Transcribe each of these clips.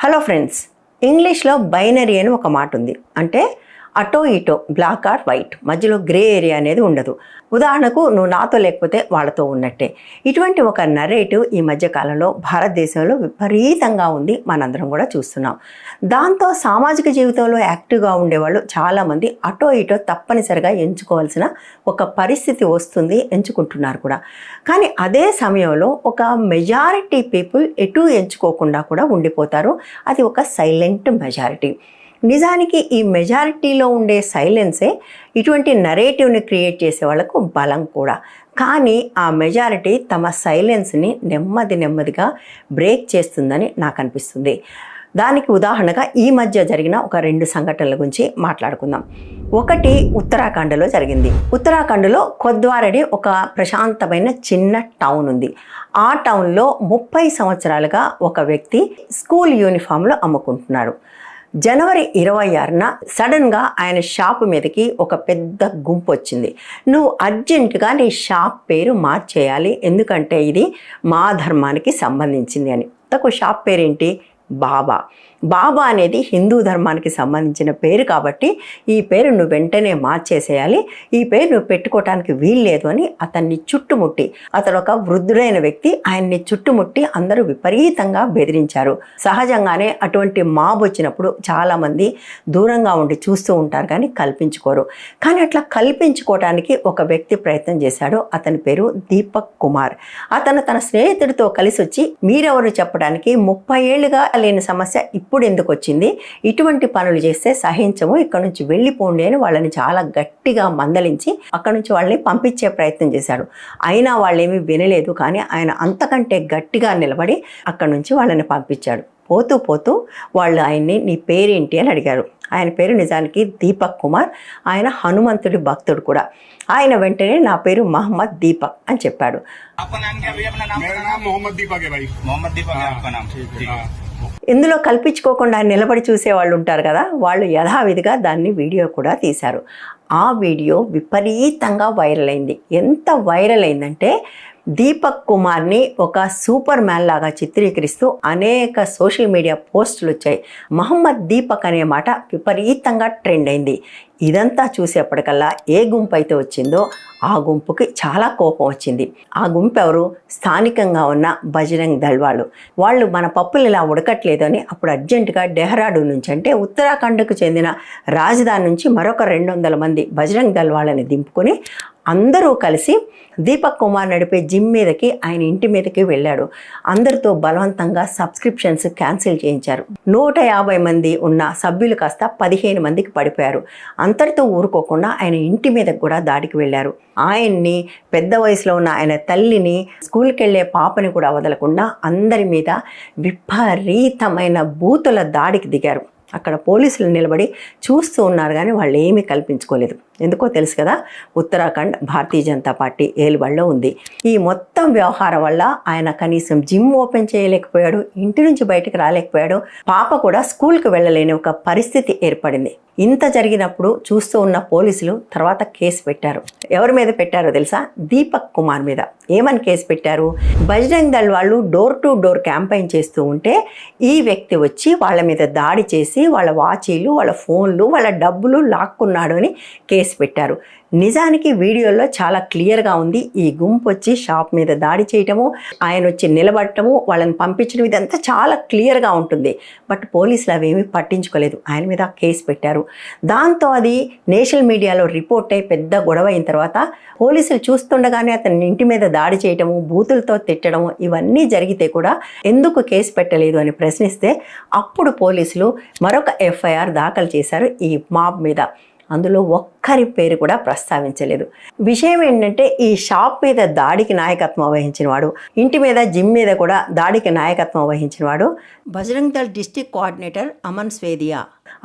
Hello friends, ఇంగ్లీష్లో binary అని ఒక మాట ఉంది. అంటే అటో ఇటో, బ్లాక్ ఆర్ వైట్, మధ్యలో గ్రే ఏరియా అనేది ఉండదు. ఉదాహరణకు నువ్వు నాతో లేకపోతే వాళ్ళతో ఉన్నట్టే. ఇటువంటి ఒక నరేటివ్ ఈ మధ్యకాలంలో భారతదేశంలో విపరీతంగా ఉంది, మనందరం కూడా చూస్తున్నాం. దాంతో సామాజిక జీవితంలో యాక్టివ్గా ఉండేవాళ్ళు చాలామంది అటో ఇటో తప్పనిసరిగా ఎంచుకోవాల్సిన ఒక పరిస్థితి వస్తుంది, ఎంచుకుంటున్నారు కూడా. కానీ అదే సమయంలో ఒక మెజారిటీ పీపుల్ ఎటు ఎంచుకోకుండా కూడా ఉండిపోతారు. అది ఒక సైలెంట్ మెజారిటీ. నిజానికి ఈ మెజారిటీలో ఉండే సైలెన్సే ఇటువంటి నరేటివ్ని క్రియేట్ చేసే వాళ్ళకు బలం కూడా. కానీ ఆ మెజారిటీ తమ సైలెన్స్ని నెమ్మదిగా బ్రేక్ చేస్తుందని నాకు అనిపిస్తుంది. దానికి ఉదాహరణగా ఈ మధ్య జరిగిన ఒక 2 సంఘటనల గురించి మాట్లాడుకుందాం. ఒకటి ఉత్తరాఖండ్లో జరిగింది. ఉత్తరాఖండ్లో కొద్వార్ అనే ఒక ప్రశాంతమైన చిన్న టౌన్ ఉంది. ఆ టౌన్లో 30 సంవత్సరాలుగా ఒక వ్యక్తి స్కూల్ యూనిఫామ్లో అమ్ముకుంటున్నాడు. జనవరి 26న సడన్గా ఆయన షాప్ మీదకి ఒక పెద్ద గుంపు వచ్చింది. నువ్వు అర్జెంటుగా నీ షాప్ పేరు మార్చేయాలి, ఎందుకంటే ఇది మా ధర్మానికి సంబంధించింది అని. తకు షాప్ పేరేంటి? బాబా. బాబా అనేది హిందూ ధర్మానికి సంబంధించిన పేరు కాబట్టి ఈ పేరు నువ్వు వెంటనే మార్చేసేయాలి, ఈ పేరు నువ్వు పెట్టుకోవటానికి వీల్లేదు అని అతన్ని చుట్టుముట్టి, అతడు ఒక వృద్ధుడైన వ్యక్తి, ఆయన్ని చుట్టుముట్టి అందరూ విపరీతంగా బెదిరించారు. సహజంగానే అటువంటి మాబ్ వచ్చినప్పుడు చాలామంది దూరంగా ఉండి చూస్తూ ఉంటారు కానీ కల్పించుకోరు. కానీ అట్లా కల్పించుకోవటానికి ఒక వ్యక్తి ప్రయత్నం చేశాడు. అతని పేరు దీపక్ కుమార్. అతను తన స్నేహితుడితో కలిసి వచ్చి, మీరెవరు చెప్పడానికి, 30 ఏళ్ళుగా లేని సమస్య ఇప్పుడు ఎందుకు వచ్చింది, ఇటువంటి పనులు చేస్తే సహించము, ఇక్కడ నుంచి వెళ్ళిపోండి అని వాళ్ళని చాలా గట్టిగా మందలించి అక్కడ నుంచి వాళ్ళని పంపించే ప్రయత్నం చేశాడు. అయినా వాళ్ళేమీ వినలేదు. కానీ ఆయన అంతకంటే గట్టిగా నిలబడి అక్కడ నుంచి వాళ్ళని పంపించాడు. పోతూ వాళ్ళు ఆయన్ని నీ పేరేంటి అని అడిగారు. ఆయన పేరు నిజానికి దీపక్ కుమార్. ఆయన హనుమంతుడి భక్తుడు కూడా. ఆయన వెంటనే నా పేరు మహమ్మద్ దీపక్ అని చెప్పాడు. ఇందులో కల్పించుకోకుండా నిలబడి చూసే వాళ్ళు ఉంటారు కదా, వాళ్ళు యథావిధిగా దాన్ని వీడియో కూడా తీశారు. ఆ వీడియో విపరీతంగా వైరల్ అయింది. ఎంత వైరల్ అయిందంటే దీపక్ కుమార్ని ఒక సూపర్ మ్యాన్ లాగా చిత్రీకరిస్తూ అనేక సోషల్ మీడియా పోస్టులు వచ్చాయి. మహమ్మద్ దీపక్ అనే మాట విపరీతంగా ట్రెండ్ అయింది. ఇదంతా చూసేప్పటికల్లా ఏ గుంపు అయితే వచ్చిందో ఆ గుంపుకి చాలా కోపం వచ్చింది. ఆ గుంపు ఎవరు? స్థానికంగా ఉన్న బజరంగ్ దళ్ వాళ్ళు మన పప్పులు ఇలా ఉడకట్లేదు అని అప్పుడు అర్జెంటుగా డెహ్రాడూన్ నుంచి, అంటే ఉత్తరాఖండ్కు చెందిన రాజధాని నుంచి మరొక 200 మంది బజరంగ్ దళ్ వాళ్ళని దింపుకొని అందరూ కలిసి దీపక్ కుమార్ నడిపే జిమ్ మీదకి, ఆయన ఇంటి మీదకి వెళ్ళాడు. అందరితో బలవంతంగా సబ్స్క్రిప్షన్స్ క్యాన్సిల్ చేయించారు. 150 మంది ఉన్న సభ్యులు కాస్త 15 మందికి పడిపోయారు. అంతటితో ఊరుకోకుండా ఆయన ఇంటి మీదకి కూడా దాడికి వెళ్ళారు. ఆయన్ని, పెద్ద వయసులో ఉన్న ఆయన తల్లిని, స్కూల్కి వెళ్ళే పాపని కూడా వదలకుండా అందరి మీద విపరీతమైన బూతుల దాడికి దిగారు. అక్కడ పోలీసులు నిలబడి చూస్తూ ఉన్నారు కానీ వాళ్ళు ఏమీ కల్పించుకోలేదు. ఎందుకో తెలుసు కదా, ఉత్తరాఖండ్ భారతీయ జనతా పార్టీ ఏలుబడిలో ఉంది. ఈ మొత్తం వ్యవహారం వల్ల ఆయన కనీసం జిమ్ ఓపెన్ చేయలేకపోయాడు, ఇంటి నుంచి బయటకు రాలేకపోయాడు, పాప కూడా స్కూల్కి వెళ్ళలేని ఒక పరిస్థితి ఏర్పడింది. ఇంత జరిగినప్పుడు చూస్తూ ఉన్న పోలీసులు తర్వాత కేసు పెట్టారు. ఎవరి మీద పెట్టారో తెలుసా? దీపక్ కుమార్ మీద. ఏమని కేసు పెట్టారు? బజరంగ్ దళ్ వాళ్ళు డోర్ టు డోర్ క్యాంపెయిన్ చేస్తూ ఉంటే ఈ వ్యక్తి వచ్చి వాళ్ళ మీద దాడి చేసి వాళ్ళ వాచీలు, వాళ్ళ ఫోన్లు, వాళ్ళ డబ్బులు లాక్కున్నాడు అని కేసు పెట్టారు. నిజానికి వీడియోలో చాలా క్లియర్గా ఉంది. ఈ గుంపు వచ్చి షాప్ మీద దాడి చేయటము, ఆయన వచ్చి నిలబడటము, వాళ్ళని పంపించడం, ఇదంతా చాలా క్లియర్గా ఉంటుంది. బట్ పోలీసులు అవేమీ పట్టించుకోలేదు. ఆయన మీద కేసు పెట్టారు. దాంతో అది నేషనల్ మీడియాలో రిపోర్ట్ అయి పెద్ద గొడవ అయిన తర్వాత పోలీసులు చూస్తుండగానే అతని ఇంటి మీద దాడి చేయటము, బూతులతో తిట్టడము, ఇవన్నీ జరిగితే కూడా ఎందుకు కేసు పెట్టలేదు అని ప్రశ్నిస్తే అప్పుడు పోలీసులు మరొక ఎఫ్ఐఆర్ దాఖలు చేశారు ఈ మాబ్ మీద. అందులో ఒక్కరి పేరు కూడా ప్రస్తావించలేదు. విషయం ఏంటంటే ఈ షాప్ మీద దాడికి నాయకత్వం వహించిన వాడు, ఇంటి మీద, జిమ్ మీద కూడా దాడికి నాయకత్వం వహించిన వాడు బజరంగ్ దళ్ డిస్ట్రిక్ట్ కోఆర్డినేటర్ అమన్ స్వేదియా.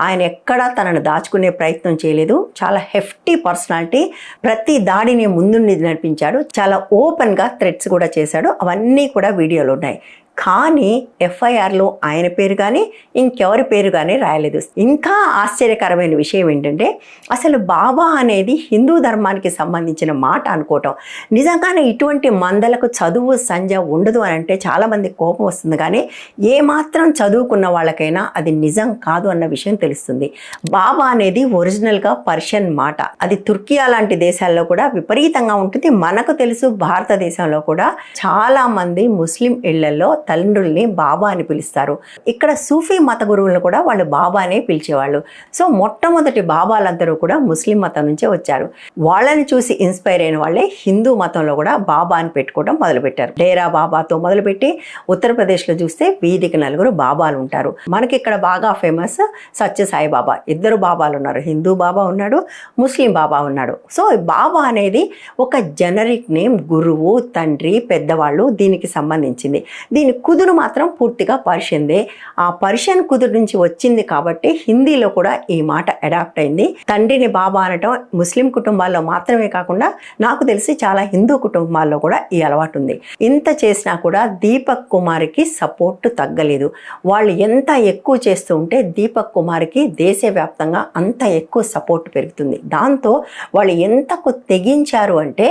ఆయన ఎక్కడా తనను దాచుకునే ప్రయత్నం చేయలేదు. చాలా హెఫ్టీ పర్సనాలిటీ. ప్రతి దాడిని ముందుండి నడిపించాడు. చాలా ఓపెన్గా థ్రెట్స్ కూడా చేశాడు. అవన్నీ కూడా వీడియోలో ఉన్నాయి. కానీ ఎఫ్ఐఆర్లో ఆయన పేరు కానీ ఇంకెవరి పేరు కానీ రాయలేదు. ఇంకా ఆశ్చర్యకరమైన విషయం ఏంటంటే అసలు బాబా అనేది హిందూ ధర్మానికి సంబంధించిన మాట అనుకోవటం. నిజంగానే ఇటువంటి మందలకు చదువు సంజ ఉండదు అని అంటే చాలామంది కోపం వస్తుంది, కానీ ఏమాత్రం చదువుకున్న వాళ్ళకైనా అది నిజం కాదు అన్న విషయం తెలుస్తుంది. బాబా అనేది ఒరిజినల్గా పర్షియన్ మాట. అది తుర్కియా లాంటి దేశాల్లో కూడా విపరీతంగా ఉంటుంది. మనకు తెలుసు భారతదేశంలో కూడా చాలా మంది ముస్లిం ఇళ్లలో తండ్రుల్ని బాబా అని పిలుస్తారు. ఇక్కడ సూఫీ మత గురువులను కూడా వాళ్ళు బాబా అనే పిలిచేవాళ్ళు. సో మొట్టమొదటి బాబాలందరూ కూడా ముస్లిం మతం నుంచే వచ్చారు. వాళ్ళని చూసి ఇన్స్పైర్ అయిన వాళ్ళే హిందూ మతంలో కూడా బాబా అని పెట్టుకోవడం మొదలుపెట్టారు. డేరా బాబాతో మొదలుపెట్టి ఉత్తరప్రదేశ్లో చూస్తే వీధికి 4 బాబాలు ఉంటారు. మనకి ఇక్కడ బాగా ఫేమస్ సత్య సాయి బాబా. 2 బాబాలు ఉన్నారు, హిందూ బాబా ఉన్నాడు, ముస్లిం బాబా ఉన్నాడు. సో బాబా అనేది ఒక జనరిక్ నేమ్, గురువు, తండ్రి, పెద్దవాళ్ళు దీనికి సంబంధించింది. దీని కుదురు మాత్రం పూర్తిగా పర్షియన్దే. ఆ పర్షియన్ కుదురు నుంచి వచ్చింది కాబట్టి హిందీలో కూడా ఈ మాట అడాప్ట్ అయింది. తండ్రిని బాబా అనటం ముస్లిం కుటుంబాల్లో మాత్రమే కాకుండా నాకు తెలిసి చాలా హిందూ కుటుంబాల్లో కూడా ఈ అలవాటు ఉంది. ఇంత చేసినా కూడా దీపక్ కుమార్కి సపోర్ట్ తగ్గలేదు. వాళ్ళు ఎంత ఎక్కువ చేస్తూ ఉంటే దీపక్ కుమార్కి దేశవ్యాప్తంగా అంత ఎక్కువ సపోర్ట్ పెరుగుతుంది. దాంతో వాళ్ళు ఎంతకు తెగించారు అంటే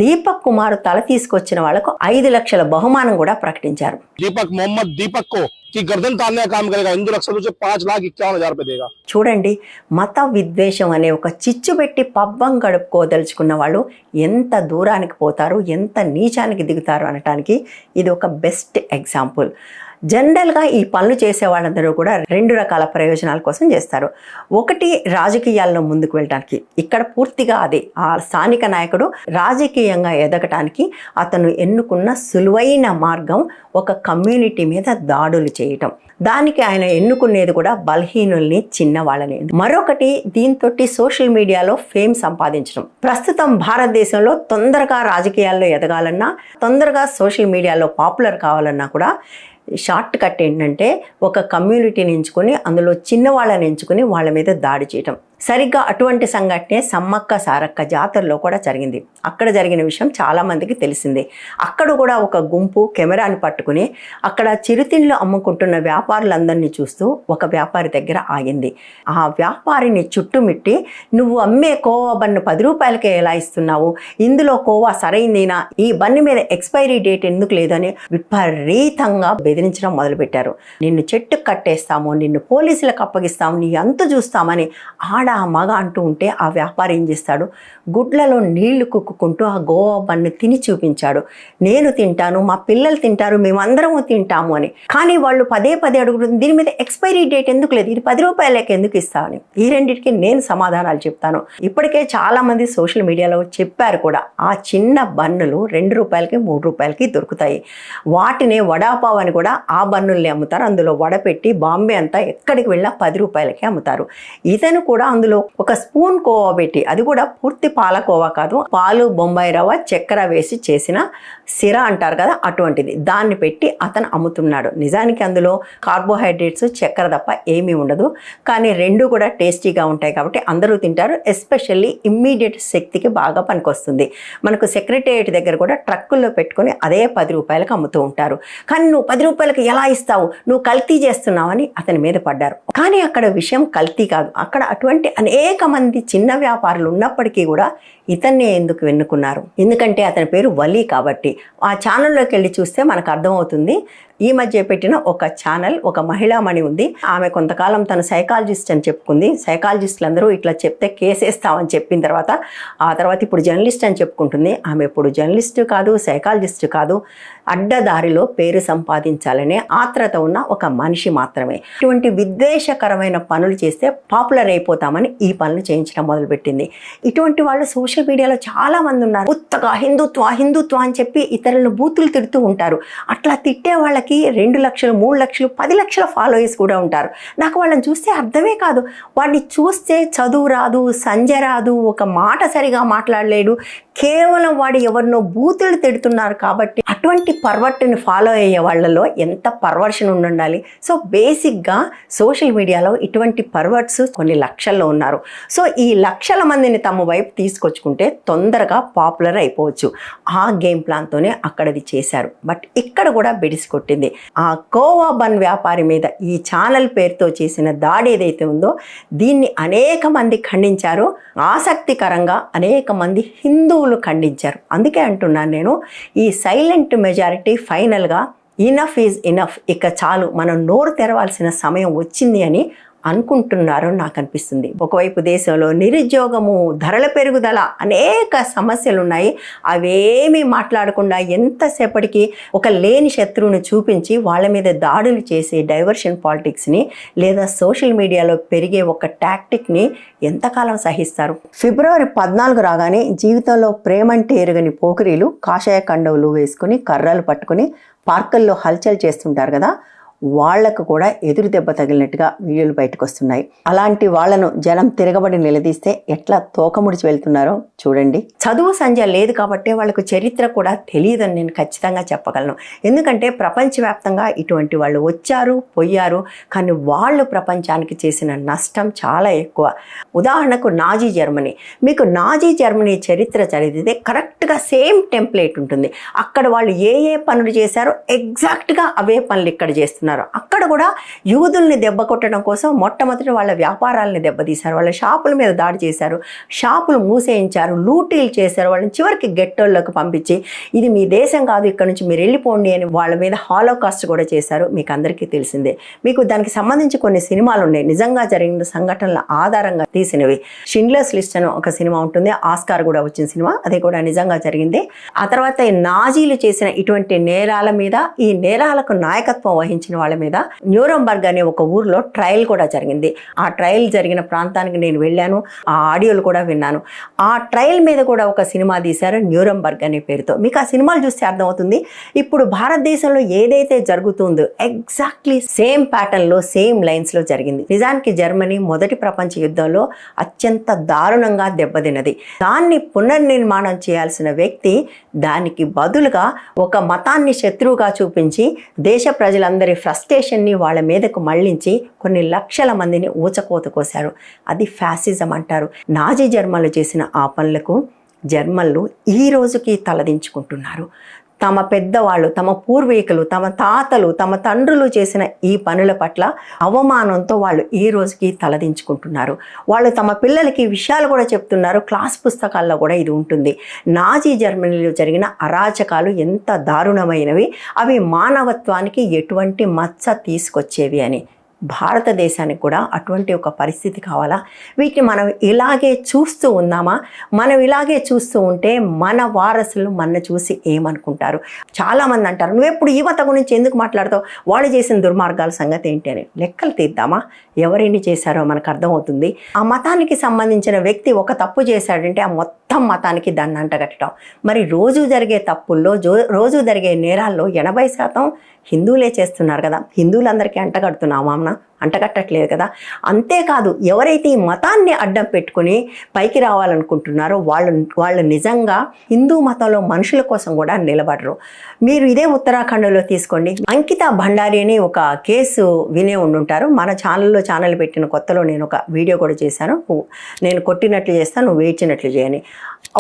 దీపక్ కుమార్ తల తీసుకొచ్చిన వాళ్ళకు 5 లక్షల బహుమానం కూడా ప్రకటించారు. దీపక్ మొహమ్మద్ దీపక్ కో కి గర్దన్ తాల్నే కామ్ కరేగా, హిందూ రక్షణ నుంచి 5,51,000 రూపాయలు దేగా. చూడండి, మత విద్వేషం అనే ఒక చిచ్చు పెట్టి పబ్బం గడుపుకోదలుచుకున్న వాళ్ళు ఎంత దూరానికి పోతారు, ఎంత నీచానికి దిగుతారు అనటానికి ఇది ఒక బెస్ట్ ఎగ్జాంపుల్. జనరల్గా ఈ పనులు చేసే వాళ్ళందరూ కూడా 2 రకాల ప్రయోజనాల కోసం చేస్తారు. ఒకటి రాజకీయాల్లో ముందుకు వెళ్ళడానికి. ఇక్కడ పూర్తిగా అదే ఆ స్థానిక నాయకుడు రాజకీయంగా ఎదగటానికి అతను ఎన్నుకున్న సులువైన మార్గం ఒక కమ్యూనిటీ మీద దాడులు చేయటం. దానికి ఆయన ఎన్నుకునేది కూడా బలహీనుల్ని, చిన్నవాళ్ళని. మరొకటి దీంతో సోషల్ మీడియాలో ఫేమ్ సంపాదించడం. ప్రస్తుతం భారతదేశంలో తొందరగా రాజకీయాల్లో ఎదగాలన్నా, తొందరగా సోషల్ మీడియాలో పాపులర్ కావాలన్నా కూడా షార్ట్ కట్ ఏంటంటే ఒక కమ్యూనిటీని ఎంచుకొని అందులో చిన్నవాళ్ళని ఎంచుకొని వాళ్ళ మీద దాడి చేయటం. సరిగ్గా అటువంటి సంఘటనే సమ్మక్క సారక్క జాతరలో కూడా జరిగింది. అక్కడ జరిగిన విషయం చాలామందికి తెలిసిందే. అక్కడ కూడా ఒక గుంపు కెమెరాని పట్టుకుని అక్కడ చిరుతిండ్లు అమ్ముకుంటున్న వ్యాపారులందరినీ చూస్తూ ఒక వ్యాపారి దగ్గర ఆగింది. ఆ వ్యాపారిని చుట్టుమిట్టి, నువ్వు అమ్మే కోవా బన్ను 10 రూపాయలకే ఎలా ఇస్తున్నావు, ఇందులో కోవా సరైందేనా, ఈ బన్ను మీద ఎక్స్పైరీ డేట్ ఎందుకు లేదని విపరీతంగా బెదిరించడం మొదలుపెట్టారు. నిన్ను చెట్టు కట్టేస్తాము, నిన్ను పోలీసులకు అప్పగిస్తాము, నీ అంతు చూస్తామని మగ అంటూ ఉంటే ఆ వ్యాపారి ఏం చేస్తాడు, గుడ్లలో నీళ్లు కుక్కుంటూ ఆ గోవా బన్ను తిని చూపించాడు. నేను తింటాను, మా పిల్లలు తింటారు, మేమందరము తింటాము అని. కానీ వాళ్ళు పదే అడుగుతుంది, దీని మీద ఎక్స్పైరీ డేట్ ఎందుకు లేదు, ఇది 10 రూపాయలకి ఎందుకు ఇస్తామని. ఈ రెండింటికి నేను సమాధానాలు చెప్తాను. ఇప్పటికే చాలా మంది సోషల్ మీడియాలో చెప్పారు కూడా. ఆ చిన్న బన్నులు 2 రూపాయలకి 3 రూపాయలకి దొరుకుతాయి. వాటినే వడాపావ్ అని కూడా ఆ బన్నుల్ని అమ్ముతారు. అందులో వడ పెట్టి బాంబే అంతా ఎక్కడికి వెళ్ళినా 10 రూపాయలకి అమ్ముతారు. ఇతను కూడా అందులో ఒక స్పూన్ కోవా పెట్టి, అది కూడా పూర్తి పాల కోవా కాదు, పాలు, బొంబాయి రవ్వ, చక్కెర వేసి చేసిన సిరా అంటారు కదా, అటువంటిది దాన్ని పెట్టి అతను అమ్ముతున్నాడు. నిజానికి అందులో కార్బోహైడ్రేట్స్, చక్కెర తప్ప ఏమీ ఉండదు. కానీ 2 కూడా టేస్టీగా ఉంటాయి కాబట్టి అందరూ తింటారు. ఎస్పెషల్లీ ఇమ్మీడియట్ శక్తికి బాగా పనికొస్తుంది. మనకు సెక్రటేరియట్ దగ్గర కూడా ట్రక్కుల్లో పెట్టుకొని అదే 10 రూపాయలకు అమ్ముతూ ఉంటారు. కానీ నువ్వు 10 రూపాయలకు ఎలా ఇస్తావు, నువ్వు కల్తీ చేస్తున్నావని అతని మీద పడ్డారు. కానీ అక్కడ విషయం కల్తీ కాదు. అక్కడ అటువంటి అనేక మంది చిన్న వ్యాపారులు ఉన్నప్పటికీ కూడా ఇతన్నే ఎందుకు ఎన్నుకున్నారు, ఎందుకంటే అతని పేరు వలీ కాబట్టి. ఆ ఛానల్లోకి వెళ్ళి చూస్తే మనకు అర్థమవుతుంది. ఈ మధ్య పెట్టిన ఒక ఛానల్, ఒక మహిళామణి ఉంది. ఆమె కొంతకాలం తను సైకాలజిస్ట్ అని చెప్పుకుంది. సైకాలజిస్టులు అందరూ ఇట్లా చెప్తే కేసేస్తామని చెప్పిన తర్వాత ఇప్పుడు జర్నలిస్ట్ అని చెప్పుకుంటుంది. ఆమె ఇప్పుడు జర్నలిస్టు కాదు, సైకాలజిస్ట్ కాదు, అడ్డదారిలో పేరు సంపాదించాలనే ఆత్రత ఉన్న ఒక మనిషి మాత్రమే. ఇటువంటి విద్వేషకరమైన పనులు చేస్తే పాపులర్ అయిపోతామని ఈ పనులు చేయించడం మొదలుపెట్టింది. ఇటువంటి వాళ్ళు సోషల్ మీడియాలో చాలా మంది ఉన్నారు. ఉత్తగా హిందుత్వ అని చెప్పి ఇతరులను బూతులు తిడుతూ ఉంటారు. అట్లా తిట్టే వాళ్ళకి 2 లక్షలు, 3 లక్షలు, 10 లక్షల ఫాలోయర్స్ కూడా ఉంటారు. నాకు వాళ్ళని చూస్తే అర్థమే కాదు. వాడిని చూస్తే చదువు రాదు, సంజ రాదు, ఒక మాట సరిగా మాట్లాడలేడు, కేవలం వాడు ఎవరినో బూతులు తిడుతున్నారు కాబట్టి అటువంటి పర్వర్ట్ని ఫాలో అయ్యే వాళ్ళలో ఎంత పర్వర్షన్ ఉండాలి. సో బేసిక్గా సోషల్ మీడియాలో ఇటువంటి పర్వర్ట్స్ కొన్ని లక్షల్లో ఉన్నారు. సో ఈ లక్షల మందిని తమ వైపు తీసుకొచ్చుకుంటే తొందరగా పాపులర్ అయిపోవచ్చు. ఆ గేమ్ ప్లాన్తోనే అక్కడది చేశారు. బట్ ఇక్కడ కూడా బెడిసి కొట్టింది. ఆ కోవా బన్ వ్యాపారి మీద ఈ ఛానల్ పేరుతో చేసిన దాడి ఏదైతే ఉందో దీన్ని అనేక మంది ఖండించారు. ఆసక్తికరంగా అనేక మంది హిందువులు ఖండించారు. అందుకే అంటున్నాను నేను, ఈ సైలెంట్ మెజారిటీ ఫైనల్గా ఇనఫ్ ఈజ్ ఇనఫ్, ఇక చాలు, మనం నోరు తెరవాల్సిన సమయం వచ్చింది అని అనుకుంటున్నారో నాకు అనిపిస్తుంది. ఒకవైపు దేశంలో నిరుద్యోగము, ధరల పెరుగుదల, అనేక సమస్యలు ఉన్నాయి. అవేమీ మాట్లాడకుండా ఎంతసేపటికి ఒక లేని శత్రువుని చూపించి వాళ్ళ మీద దాడులు చేసే డైవర్షన్ పాలిటిక్స్ని లేదా సోషల్ మీడియాలో పెరిగే ఒక టాక్టిక్ని ఎంతకాలం సహిస్తారు? ఫిబ్రవరి 14 రాగానే జీవితంలో ప్రేమంటే ఎరుగని పోకిరీలు కాషాయ కండవులు వేసుకుని కర్రలు పట్టుకుని పార్కుల్లో హల్చల్ చేస్తుంటారు కదా, వాళ్లకు కూడా ఎదురు దెబ్బ తగిలినట్టుగా వీడియోలు బయటకు వస్తున్నాయి. అలాంటి వాళ్లను జనం తిరగబడి నిలదీస్తే ఎట్లా తోకముడిచి వెళ్తున్నారో చూడండి. చదువు సంధ్య లేదు కాబట్టి వాళ్ళకు చరిత్ర కూడా తెలియదని నేను ఖచ్చితంగా చెప్పగలను. ఎందుకంటే ప్రపంచవ్యాప్తంగా ఇటువంటి వాళ్ళు వచ్చారు పోయారు, కానీ వాళ్ళు ప్రపంచానికి చేసిన నష్టం చాలా ఎక్కువ. ఉదాహరణకు నాజీ జర్మనీ. మీకు నాజీ జర్మనీ చరిత్ర చదివితే కరెక్ట్గా సేమ్ టెంప్లేట్ ఉంటుంది. అక్కడ వాళ్ళు ఏ ఏ పనులు చేశారో ఎగ్జాక్ట్గా అవే పనులు ఇక్కడ చేస్తున్నారు. అక్కడ కూడా యూదుల్ని దెబ్బ కొట్టడం కోసం మొట్టమొదటి వాళ్ళ వ్యాపారాలని దెబ్బతీశారు, వాళ్ళ షాపుల మీద దాడి చేశారు, షాపులు మూసేయించారు, లూటీలు చేశారు, వాళ్ళని చివరికి గెట్టోళ్ళకి పంపించి ఇది మీ దేశం కాదు, ఇక్కడ నుంచి మీరు వెళ్ళిపోండి అని వాళ్ళ మీద హాలోకాస్ట్ కూడా చేశారు. మీకు అందరికీ తెలిసిందే. మీకు దానికి సంబంధించి కొన్ని సినిమాలు ఉన్నాయి, నిజంగా జరిగిన సంఘటనల ఆధారంగా తీసినవి. షిండ్లర్స్ లిస్ట్ అని ఒక సినిమా ఉంటుంది, ఆస్కార్ కూడా వచ్చిన సినిమా, అది కూడా నిజంగా జరిగింది. ఆ తర్వాత ఈ నాజీలు చేసిన ఇటువంటి నేరాల మీద, ఈ నేరాలకు నాయకత్వం వహించిన వాళ్ళ మీద న్యూరంబర్గ్ అనే ఒక ఊర్లో ట్రయల్ కూడా జరిగింది. ఆ ట్రయల్ జరిగిన ప్రాంతానికి నేను వెళ్ళాను, ఆ ఆడియోలు కూడా విన్నాను. ఆ ట్రయల్ మీద కూడా ఒక సినిమా తీశారు న్యూరంబర్గ్ అనే పేరుతో. మీకు ఆ సినిమాలు చూస్తే అర్థమవుతుంది ఇప్పుడు భారతదేశంలో ఏదైతే జరుగుతుందో ఎగ్జాక్ట్లీ సేమ్ ప్యాటర్న్లో సేమ్ లైన్స్లో జరిగింది. నిజానికి జర్మనీ మొదటి ప్రపంచ యుద్ధంలో అత్యంత దారుణంగా దెబ్బతిన్నది. దాన్ని పునర్నిర్మాణం చేయాల్సిన వ్యక్తి దానికి బదులుగా ఒక మతాన్ని శత్రువుగా చూపించి దేశ ప్రజలందరి ఫ్రస్ట్రేషన్ని వాళ్ళ మీదకు మళ్లించి కొన్ని లక్షల మందిని ఊచకోత కోశారు. అది ఫ్యాసిజం అంటారు. నాజీ జర్మన్లు చేసిన ఆ పనులకు జర్మన్లు ఈ రోజుకి తలదించుకుంటున్నారు. తమ పెద్దవాళ్ళు, తమ పూర్వీకులు, తమ తాతలు, తమ తండ్రులు చేసిన ఈ పనుల పట్ల అవమానంతో వాళ్ళు ఈ రోజుకి తలదించుకుంటున్నారు. వాళ్ళు తమ పిల్లలకి విషయాలు కూడా చెప్తున్నారు. క్లాస్ పుస్తకాల్లో కూడా ఇది ఉంటుంది. నాజీ జర్మనీలో జరిగిన అరాచకాలు ఎంత దారుణమైనవి, అవి మానవత్వానికి ఎటువంటి మచ్చ తీసుకొచ్చేవి అని. భారతదేశానికి కూడా అటువంటి ఒక పరిస్థితి కావాలా? వీటిని మనం ఇలాగే చూస్తూ ఉందామా? మనం ఇలాగే చూస్తూ ఉంటే మన వారసులు మన చూసి ఏమనుకుంటారు? చాలామంది అంటారు, నువ్వెప్పుడు ఈ మతం గురించి ఎందుకు మాట్లాడతావు, వాళ్ళు చేసిన దుర్మార్గాల సంగతి ఏంటి అని. లెక్కలు తీద్దామా? ఎవరెన్ని చేశారో మనకు అర్థమవుతుంది. ఆ మతానికి సంబంధించిన వ్యక్తి ఒక తప్పు చేశాడంటే ఆ మొత్తం మతానికి దాన్ని అంటగట్టడం. మరి రోజు జరిగే తప్పుల్లో, రోజు జరిగే నేరాల్లో 80% హిందువులే చేస్తున్నారు కదా. హిందువులందరికీ అంటగడుతున్నామా? అంటగట్టట్లేదు కదా. అంతేకాదు, ఎవరైతే ఈ మతాన్ని అడ్డం పెట్టుకుని పైకి రావాలనుకుంటున్నారో వాళ్ళు నిజంగా హిందూ మతంలో మనుషుల కోసం కూడా నిలబడరు. మీరు ఇదే ఉత్తరాఖండ్లో తీసుకోండి. అంకిత భండారి అని ఒక కేసు వినే ఉండుంటారు. మన ఛానల్ పెట్టిన కొత్తలో నేను ఒక వీడియో కూడా చేశాను. నేను కొట్టినట్లు చేస్తాను, నువ్వు వేచినట్లు చేయని.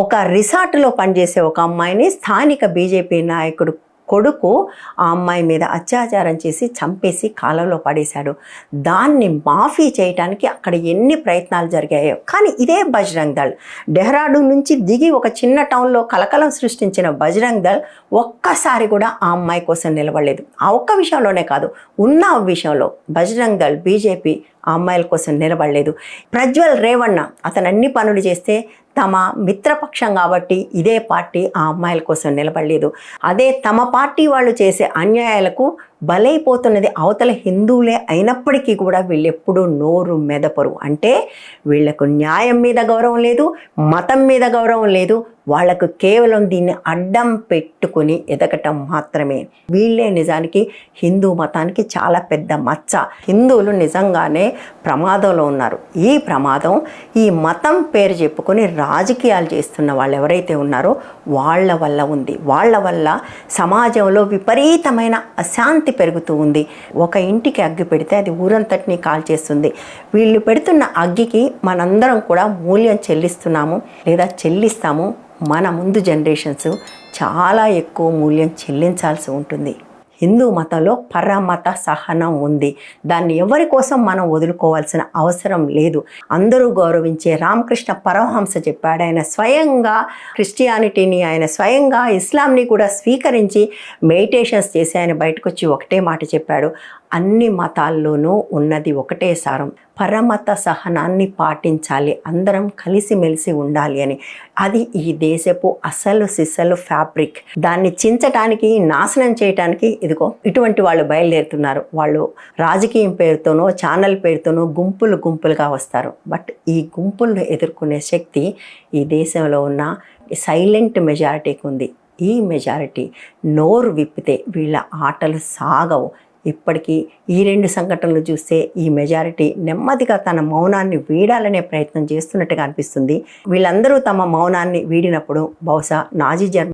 ఒక రిసార్ట్లో పనిచేసే ఒక అమ్మాయిని స్థానిక బీజేపీ నాయకుడు కొడుకు ఆ అమ్మాయి మీద అత్యాచారం చేసి చంపేసి కాలంలో పడేశాడు. దాన్ని మాఫీ చేయడానికి అక్కడ ఎన్ని ప్రయత్నాలు జరిగాయో. కానీ ఇదే బజరంగ్ దళ్ డెహ్రాడూన్ నుంచి దిగి ఒక చిన్న టౌన్లో కలకలం సృష్టించిన బజరంగ్ దళ్ ఒక్కసారి కూడా ఆ అమ్మాయి కోసం నిలబడలేదు. ఆ ఒక్క విషయంలోనే కాదు, ఉన్న విషయంలో బజరంగ్ దళ్ బీజేపీ ఆ అమ్మాయిల కోసం నిలబడలేదు. ప్రజ్వల్ రేవణ్ణ అతను అన్ని పనులు చేస్తే తమ మిత్రపక్షం కాబట్టి ఇదే పార్టీ ఆ అమ్మాయిల కోసం నిలబడలేదు. అదే తమ పార్టీ వాళ్ళు చేసే అన్యాయాలకు బలైపోతున్నది అవతల హిందువులే అయినప్పటికీ కూడా వీళ్ళెప్పుడూ నోరు మెదపరు. అంటే వీళ్లకు న్యాయం మీద గౌరవం లేదు, మతం మీద గౌరవం లేదు, వాళ్ళకు కేవలం దీన్ని అడ్డం పెట్టుకొని ఎదగటం మాత్రమే. వీళ్ళే నిజానికి హిందూ మతానికి చాలా పెద్ద మచ్చ. హిందువులు నిజంగానే ప్రమాదంలో ఉన్నారు. ఈ ప్రమాదం ఈ మతం పేరు చెప్పుకొని రాజకీయాలు చేస్తున్న వాళ్ళు ఎవరైతే ఉన్నారో వాళ్ళ వల్ల ఉంది. వాళ్ళ వల్ల సమాజంలో విపరీతమైన అశాంతి పెరుగుతూ ఉంది. ఒక ఇంటికి అగ్గి పెడితే అది ఊరంతటిని కాల్చేస్తుంది. వీళ్ళు పెడుతున్న అగ్గికి మనందరం కూడా మూల్యం చెల్లిస్తున్నాము లేదా చెల్లిస్తాము. మన ముందు జనరేషన్స్ చాలా ఎక్కువ మూల్యం చెల్లించాల్సి ఉంటుంది. హిందూ మతంలో పరమత సహనం ఉంది. దాన్ని ఎవరి కోసం మనం వదులుకోవాల్సిన అవసరం లేదు. అందరూ గౌరవించే రామకృష్ణ పరమహంస చెప్పాడు. ఆయన స్వయంగా క్రిస్టియానిటీని, ఆయన స్వయంగా ఇస్లాంని కూడా స్వీకరించి మెడిటేషన్స్ చేసి ఆయన బయటకు వచ్చి ఒకటే మాట చెప్పాడు, అన్ని మతాల్లోనూ ఉన్నది ఒకటే సారం, పరమత సహనాన్ని పాటించాలి, అందరం కలిసిమెలిసి ఉండాలి అని. అది ఈ దేశపు అసలు సిసలు ఫ్యాబ్రిక్. దాన్ని చించటానికి, నాశనం చేయటానికి ఇదిగో ఇటువంటి వాళ్ళు బయలుదేరుతున్నారు. వాళ్ళు రాజకీయం పేరుతోనో ఛానల్ పేరుతోనో గుంపులుగా వస్తారు. బట్ ఈ గుంపులను ఎదుర్కొనే శక్తి ఈ దేశంలో ఉన్న సైలెంట్ మెజారిటీకి ఉంది. ఈ మెజారిటీ నోరు విప్పితే వీళ్ళ ఆటలు సాగవు. ఇప్పటికీ ఈ 2 సంఘటనలు చూస్తే ఈ మెజారిటీ నెమ్మదిగా తన మౌనాన్ని వీడాలనే ప్రయత్నం చేస్తున్నట్టుగా అనిపిస్తుంది. వీళ్ళందరూ తమ మౌనాన్ని వీడినప్పుడు బహుశా నాజీ జర్మనీ